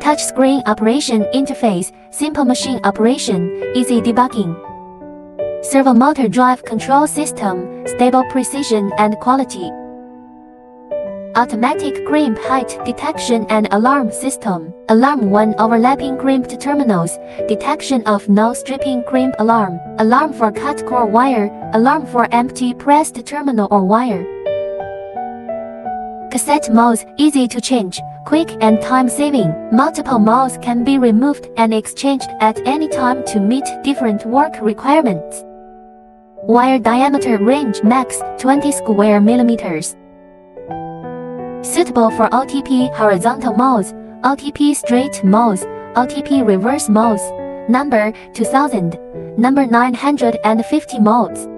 touchscreen operation interface, simple machine operation, easy debugging. Servo motor drive control system, stable precision and quality. Automatic crimp height detection and alarm system. Alarm when overlapping crimped terminals. Detection of no stripping crimp alarm. Alarm for cut core wire. Alarm for empty pressed terminal or wire. Cassette modes, easy to change, quick and time-saving. Multiple modes can be removed and exchanged at any time to meet different work requirements. Wire diameter range max 20 square millimeters. Suitable for OTP horizontal modes, OTP straight modes, OTP reverse modes. Number 2000, number 950 modes.